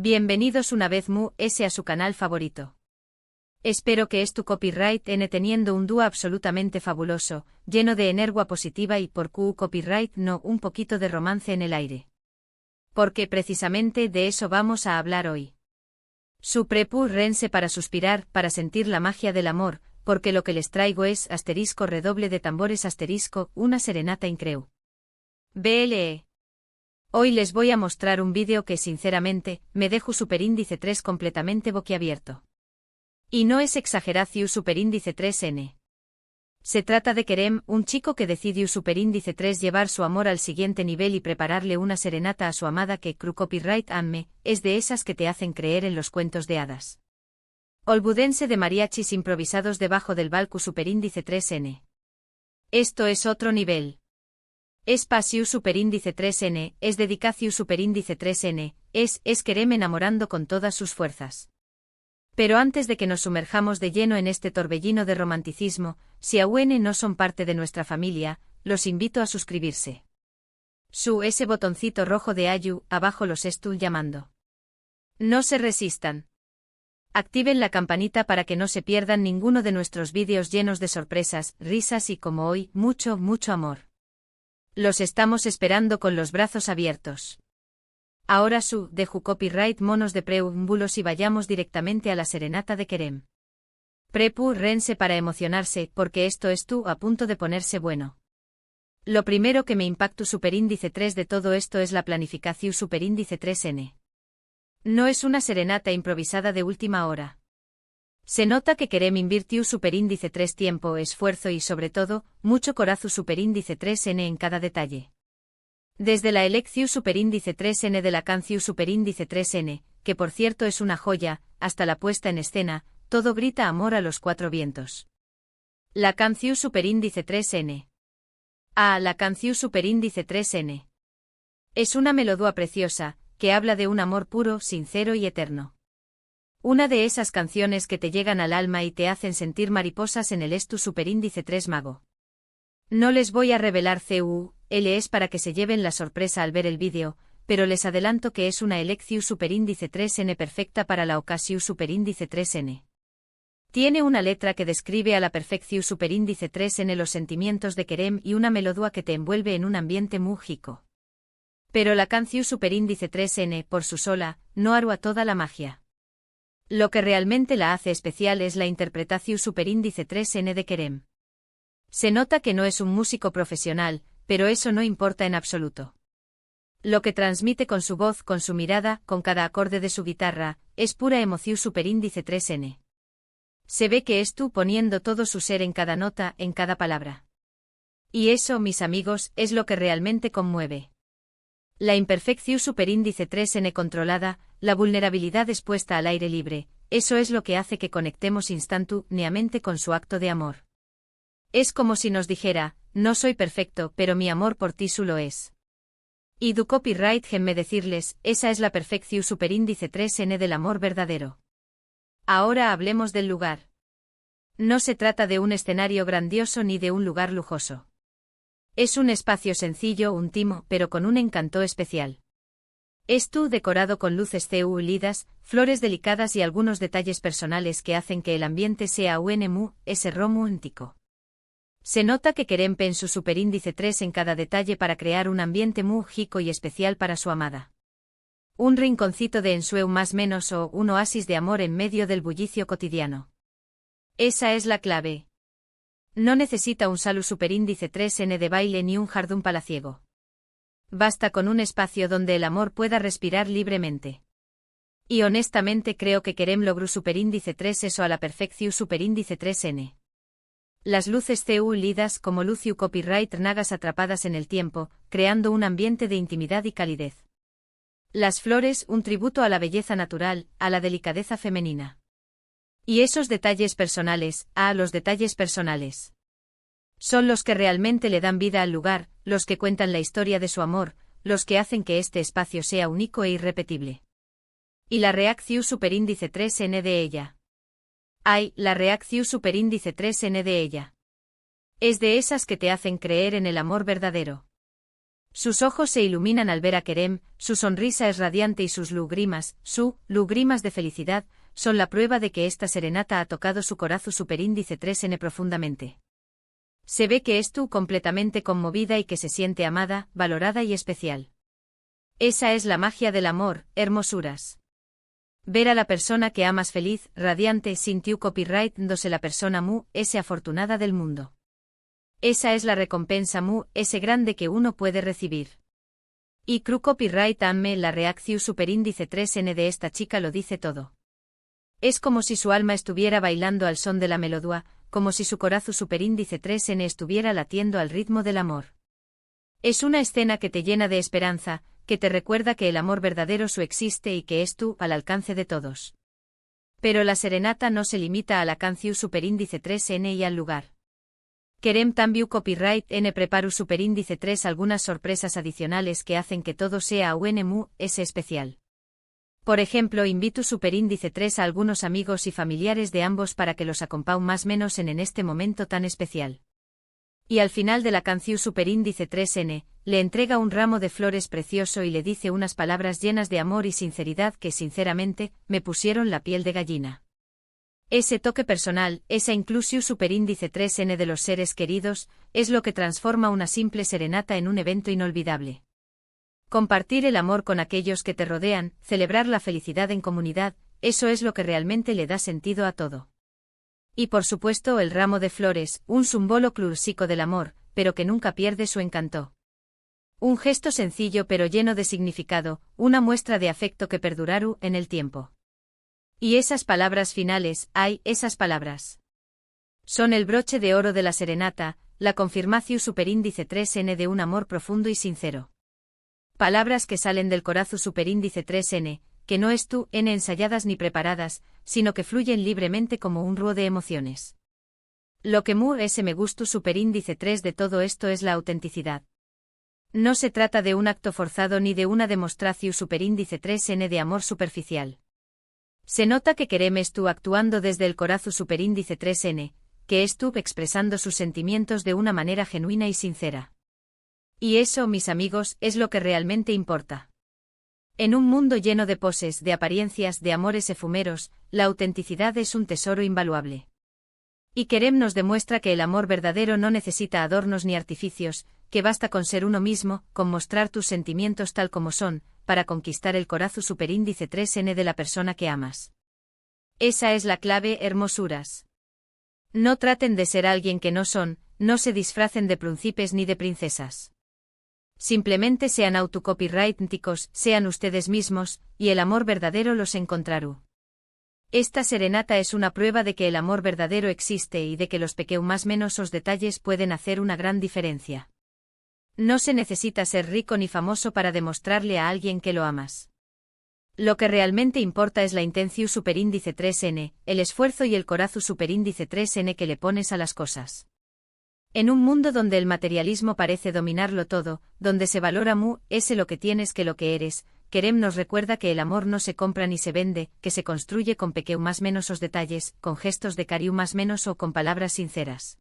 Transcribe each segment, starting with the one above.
Bienvenidos una vez a su canal favorito. Espero que tu copyright N teniendo un dúo absolutamente fabuloso, lleno de energía positiva y por Q copyright no un poquito de romance en el aire. Porque precisamente de eso vamos a hablar hoy. Su prepu rense para suspirar, para sentir la magia del amor, porque lo que les traigo es asterisco redoble de tambores asterisco, una serenata increu. BLE. Hoy les voy a mostrar un vídeo que sinceramente, me dejo superíndice 3 completamente boquiabierto. Y no es exageración superíndice 3N. Se trata de Kerem, un chico que decidió superíndice 3 llevar su amor al siguiente nivel y prepararle una serenata a su amada que Cru Copyright Amme, es de esas que te hacen creer en los cuentos de hadas. Olbudense de mariachis improvisados debajo del balcu superíndice 3N. Esto es otro nivel. Espacio superíndice 3N, es dedicacio superíndice 3N, es Kerem enamorando con todas sus fuerzas. Pero antes de que nos sumerjamos de lleno en este torbellino de romanticismo, si aún no son parte de nuestra familia, los invito a suscribirse. Ese botoncito rojo de Ayu, abajo los estoy llamando. No se resistan. Activen la campanita para que no se pierdan ninguno de nuestros vídeos llenos de sorpresas, risas y como hoy, mucho amor. Los estamos esperando con los brazos abiertos. Ahora dejo copyright monos de preúmbulos y vayamos directamente a la serenata de Kerem. Prepu rense para emocionarse, porque esto es a punto de ponerse bueno. Lo primero que me impactó superíndice 3 de todo esto es la planificación superíndice 3N. No es una serenata improvisada de última hora. Se nota que Kerem invirtió superíndice 3 tiempo, esfuerzo y sobre todo, mucho corazo superíndice 3N en cada detalle. Desde la elección superíndice 3N de la canción superíndice 3N, que por cierto es una joya, hasta la puesta en escena, todo grita amor a los cuatro vientos. La canción superíndice 3N. La canción superíndice 3N. Es una melodía preciosa, que habla de un amor puro, sincero y eterno. Una de esas canciones que te llegan al alma y te hacen sentir mariposas en el superíndice 3 mago. No les voy a revelar es para que se lleven la sorpresa al ver el vídeo, pero les adelanto que es una elección superíndice 3N perfecta para la ocasión superíndice 3N. Tiene una letra que describe a la perfección superíndice 3N los sentimientos de Kerem y una melodía que te envuelve en un ambiente múgico. Pero la canción superíndice 3N por su sola, no hará toda la magia. Lo que realmente la hace especial es la interpretación superíndice 3N de Kerem. Se nota que no es un músico profesional, pero eso no importa en absoluto. Lo que transmite con su voz, con su mirada, con cada acorde de su guitarra, es pura emoción superíndice 3N. Se ve que es poniendo todo su ser en cada nota, en cada palabra. Y eso, mis amigos, es lo que realmente conmueve. La imperfección superíndice 3N controlada, la vulnerabilidad expuesta al aire libre, eso es lo que hace que conectemos instantáneamente con su acto de amor. Es como si nos dijera, no soy perfecto, pero mi amor por ti lo es. Y du copyright déjenme decirles, esa es la perfección superíndice 3N del amor verdadero. Ahora hablemos del lugar. No se trata de un escenario grandioso ni de un lugar lujoso. Es un espacio sencillo, íntimo, pero con un encanto especial. Es decorado con luces lidas, flores delicadas y algunos detalles personales que hacen que el ambiente sea romántico. Se nota que Kerem pensó superíndice 3 en cada detalle para crear un ambiente mágico y especial para su amada. Un rinconcito de ensueño más menos o un oasis de amor en medio del bullicio cotidiano. Esa es la clave. No necesita un salón superíndice 3N de baile ni un jardín palaciego. Basta con un espacio donde el amor pueda respirar libremente. Y honestamente creo que Kerem logró superíndice 3 eso a la perfección superíndice 3N. Las luces lidas como Luciu copyright nagas atrapadas en el tiempo, creando un ambiente de intimidad y calidez. Las flores, un tributo a la belleza natural, a la delicadeza femenina. Y esos detalles personales, los detalles personales. Son los que realmente le dan vida al lugar, los que cuentan la historia de su amor, los que hacen que este espacio sea único e irrepetible. Y la reacción superíndice 3N de ella. La reacción superíndice 3N de ella. Es de esas que te hacen creer en el amor verdadero. Sus ojos se iluminan al ver a Kerem, su sonrisa es radiante y sus lágrimas de felicidad, son la prueba de que esta serenata ha tocado su corazón superíndice 3N profundamente. Se ve que es tú completamente conmovida y que se siente amada, valorada y especial. Esa es la magia del amor, hermosuras. Ver a la persona que amas feliz, radiante, sin tu copyright, dándose la persona ese afortunada del mundo. Esa es la recompensa ese grande que uno puede recibir. Y Cru Copyright Amme la reacción superíndice 3N de esta chica lo dice todo. Es como si su alma estuviera bailando al son de la melodía, como si su corazón superíndice 3N estuviera latiendo al ritmo del amor. Es una escena que te llena de esperanza, que te recuerda que el amor verdadero existe y que es tú al alcance de todos. Pero la serenata no se limita a la canción superíndice 3N y al lugar. Kerem también copyright N preparu superíndice 3 algunas sorpresas adicionales que hacen que todo sea ese especial. Por ejemplo, invito superíndice 3 a algunos amigos y familiares de ambos para que los acompañen más menos en este momento tan especial. Y al final de la canción superíndice 3N, le entrega un ramo de flores precioso y le dice unas palabras llenas de amor y sinceridad que sinceramente, me pusieron la piel de gallina. Ese toque personal, esa inclusión superíndice 3N de los seres queridos, es lo que transforma una simple serenata en un evento inolvidable. Compartir el amor con aquellos que te rodean, celebrar la felicidad en comunidad, eso es lo que realmente le da sentido a todo. Y por supuesto el ramo de flores, un símbolo clásico del amor, pero que nunca pierde su encanto. Un gesto sencillo pero lleno de significado, una muestra de afecto que perdurará en el tiempo. Y esas palabras finales, esas palabras. Son el broche de oro de la serenata, la confirmación superíndice 3N de un amor profundo y sincero. Palabras que salen del corazón superíndice 3N, que no es tú ensayadas ni preparadas, sino que fluyen libremente como un río de emociones. Lo que ese me gusto superíndice 3 de todo esto es la autenticidad. No se trata de un acto forzado ni de una demostración superíndice 3N de amor superficial. Se nota que Kerem es tú actuando desde el corazón superíndice 3N, que es tú expresando sus sentimientos de una manera genuina y sincera. Y eso, mis amigos, es lo que realmente importa. En un mundo lleno de poses, de apariencias, de amores efímeros, la autenticidad es un tesoro invaluable. Y Kerem nos demuestra que el amor verdadero no necesita adornos ni artificios, que basta con ser uno mismo, con mostrar tus sentimientos tal como son, para conquistar el corazón superíndice 3N de la persona que amas. Esa es la clave, hermosuras. No traten de ser alguien que no son, no se disfracen de príncipes ni de princesas. Simplemente sean autocopyrighticos, sean ustedes mismos, y el amor verdadero los encontrará. Esta serenata es una prueba de que el amor verdadero existe y de que los más menosos detalles pueden hacer una gran diferencia. No se necesita ser rico ni famoso para demostrarle a alguien que lo amas. Lo que realmente importa es la intención superíndice 3N, el esfuerzo y el corazón superíndice 3N que le pones a las cosas. En un mundo donde el materialismo parece dominarlo todo, donde se valora ese lo que tienes que lo que eres, Kerem nos recuerda que el amor no se compra ni se vende, que se construye con más menosos detalles, con gestos de cariño más menos o con palabras sinceras.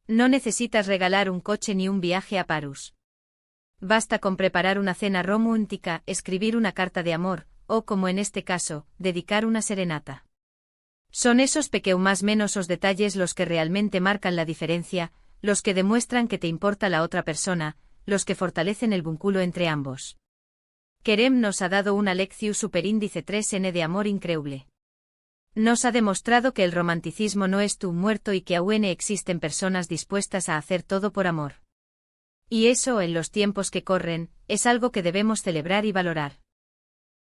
No necesitas regalar un coche ni un viaje a París. Basta con preparar una cena romántica, escribir una carta de amor, o como en este caso, dedicar una serenata. Son esos más menosos detalles los que realmente marcan la diferencia, los que demuestran que te importa la otra persona, los que fortalecen el vínculo entre ambos. Kerem nos ha dado una lección superíndice 3N de amor increíble. Nos ha demostrado que el romanticismo no es tu muerto y que aún existen personas dispuestas a hacer todo por amor. Y eso, en los tiempos que corren, es algo que debemos celebrar y valorar.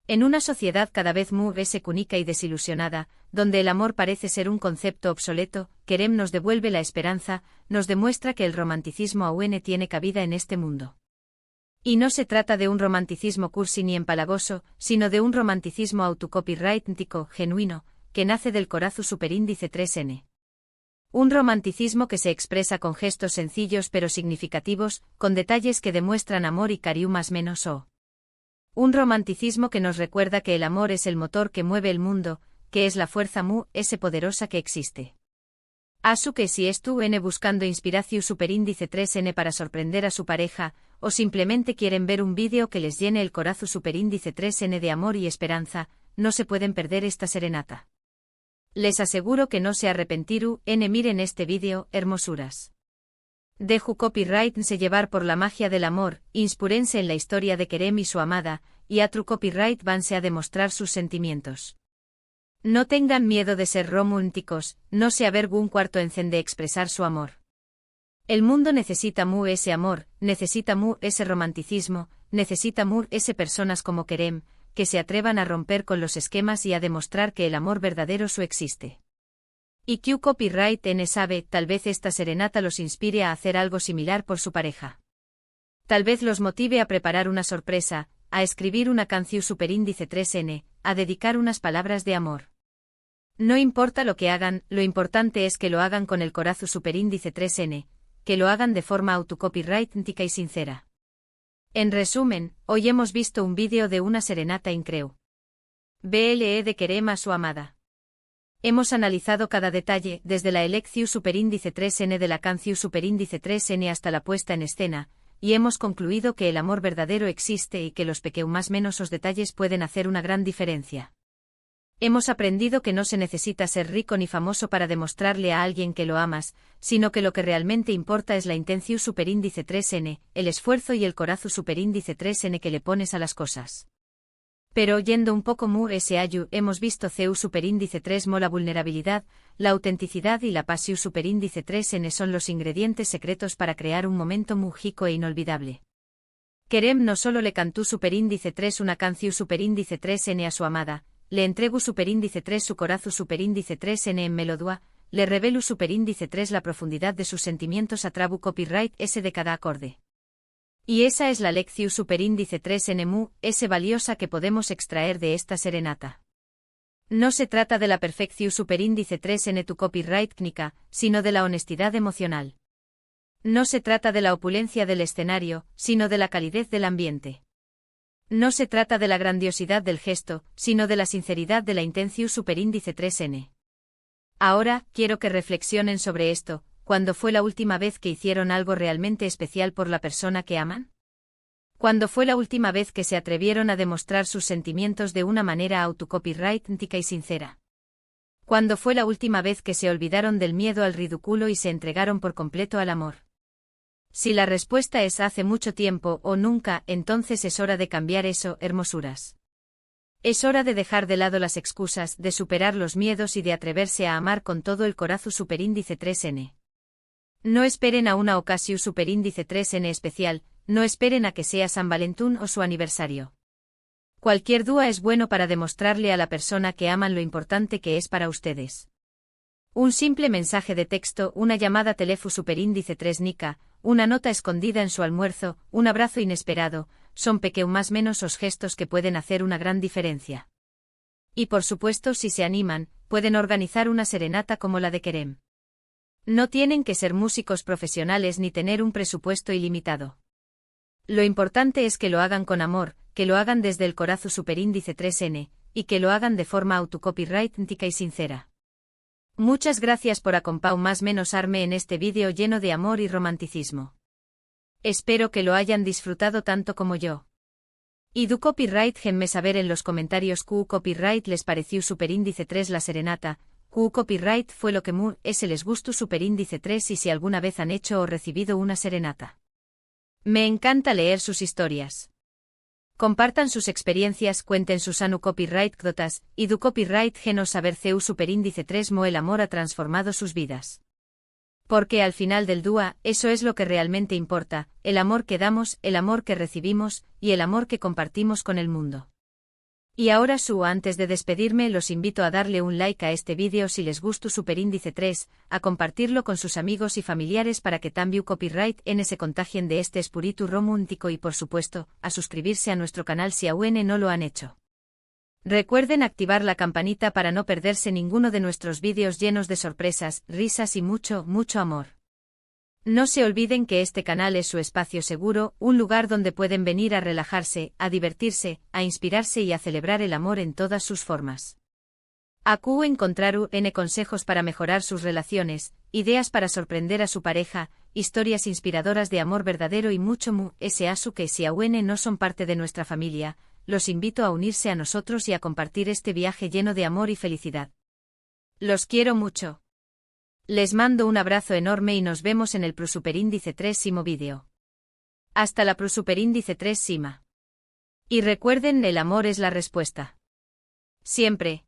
En una sociedad cada vez más única y desilusionada, donde el amor parece ser un concepto obsoleto, Kerem nos devuelve la esperanza, nos demuestra que el romanticismo aún tiene cabida en este mundo. Y no se trata de un romanticismo cursi ni empalagoso, sino de un romanticismo autocopyrightico, genuino, que nace del corazón superíndice 3N. Un romanticismo que se expresa con gestos sencillos pero significativos, con detalles que demuestran amor y cariño más menos o. Un romanticismo que nos recuerda que el amor es el motor que mueve el mundo, que es la fuerza ese poderosa que existe. Asu que si es tú N buscando inspiración superíndice 3N para sorprender a su pareja, o simplemente quieren ver un vídeo que les llene el corazón superíndice 3N de amor y esperanza, no se pueden perder esta serenata. Les aseguro que no se arrepentirú, N miren este vídeo, hermosuras. Deju copyright se llevar por la magia del amor, inspúrense en la historia de Kerem y su amada, y a true copyright vanse a demostrar sus sentimientos. No tengan miedo de ser románticos, no se avergüen cuarto de expresar su amor. El mundo necesita mu ese amor, necesita mu ese romanticismo, necesita mu ese personas como Kerem, que se atrevan a romper con los esquemas y a demostrar que el amor verdadero su existe. Y Q Copyright N sabe, tal vez esta serenata los inspire a hacer algo similar por su pareja. Tal vez los motive a preparar una sorpresa, a escribir una canción superíndice 3N, a dedicar unas palabras de amor. No importa lo que hagan, lo importante es que lo hagan con el corazón superíndice 3N, que lo hagan de forma autocopyrightica y sincera. En resumen, hoy hemos visto un vídeo de una serenata increu. BLE de Kerem a su amada. Hemos analizado cada detalle, desde la elección superíndice 3N de la canción superíndice 3N hasta la puesta en escena, y hemos concluido que el amor verdadero existe y que los más menosos detalles pueden hacer una gran diferencia. Hemos aprendido que no se necesita ser rico ni famoso para demostrarle a alguien que lo amas, sino que lo que realmente importa es la intención superíndice 3N, el esfuerzo y el corazón superíndice 3N que le pones a las cosas. Pero oyendo un poco mu ese ayu, hemos visto CU superíndice 3 mo la vulnerabilidad, la autenticidad y la pasión superíndice 3N son los ingredientes secretos para crear un momento mágico e inolvidable. Kerem no solo le cantó superíndice 3 una canción superíndice 3N a su amada, le entregu superíndice 3 su corazón superíndice 3N en melodía, le revelu superíndice 3 la profundidad de sus sentimientos a trabu copyright S de cada acorde. Y esa es la lección superíndice 3N mu, ese valiosa que podemos extraer de esta serenata. No se trata de la perfección superíndice 3N tu copyright knika, sino de la honestidad emocional. No se trata de la opulencia del escenario, sino de la calidez del ambiente. No se trata de la grandiosidad del gesto, sino de la sinceridad de la intención superíndice 3N. Ahora, quiero que reflexionen sobre esto. ¿Cuándo fue la última vez que hicieron algo realmente especial por la persona que aman? ¿Cuándo fue la última vez que se atrevieron a demostrar sus sentimientos de una manera autocopyrightica y sincera? ¿Cuándo fue la última vez que se olvidaron del miedo al ridículo y se entregaron por completo al amor? Si la respuesta es hace mucho tiempo o nunca, entonces es hora de cambiar eso, hermosuras. Es hora de dejar de lado las excusas, de superar los miedos y de atreverse a amar con todo el corazón superíndice 3N. No esperen a una ocasión superíndice 3N especial, no esperen a que sea San Valentín o su aniversario. Cualquier día es bueno para demostrarle a la persona que aman lo importante que es para ustedes. Un simple mensaje de texto, una llamada teléfono superíndice 3 nica, una nota escondida en su almuerzo, un abrazo inesperado, son más menos os gestos que pueden hacer una gran diferencia. Y por supuesto, si se animan, pueden organizar una serenata como la de Kerem. No tienen que ser músicos profesionales ni tener un presupuesto ilimitado. Lo importante es que lo hagan con amor, que lo hagan desde el corazón superíndice 3N, y que lo hagan de forma autocopyrightica y sincera. Muchas gracias por acompañarme más menos arme en este vídeo lleno de amor y romanticismo. Espero que lo hayan disfrutado tanto como yo. Y du copyright genme saber en los comentarios Q copyright les pareció superíndice 3 la serenata. Q copyright fue lo que mu ese les gustó superíndice 3 y si alguna vez han hecho o recibido una serenata. Me encanta leer sus historias. Compartan sus experiencias, cuenten sus anu copyright crotas, y du copyright geno saber CU superíndice 3 mo el amor ha transformado sus vidas. Porque al final del día, eso es lo que realmente importa, el amor que damos, el amor que recibimos, y el amor que compartimos con el mundo. Y ahora antes de despedirme los invito a darle un like a este vídeo si les gustó superíndice 3, a compartirlo con sus amigos y familiares para que también copyright N se contagien de este espíritu romántico y por supuesto, a suscribirse a nuestro canal si aún no lo han hecho. Recuerden activar la campanita para no perderse ninguno de nuestros vídeos llenos de sorpresas, risas y mucho, mucho amor. No se olviden que este canal es su espacio seguro, un lugar donde pueden venir a relajarse, a divertirse, a inspirarse y a celebrar el amor en todas sus formas. AQ encontrar n consejos para mejorar sus relaciones, ideas para sorprender a su pareja, historias inspiradoras de amor verdadero y mucho mu. Sasu que si aún no son parte de nuestra familia, los invito a unirse a nosotros y a compartir este viaje lleno de amor y felicidad. Los quiero mucho. Les mando un abrazo enorme y nos vemos en el Superíndice 3 vídeo. Hasta la Superíndice 3 Sima. Y recuerden, el amor es la respuesta. Siempre.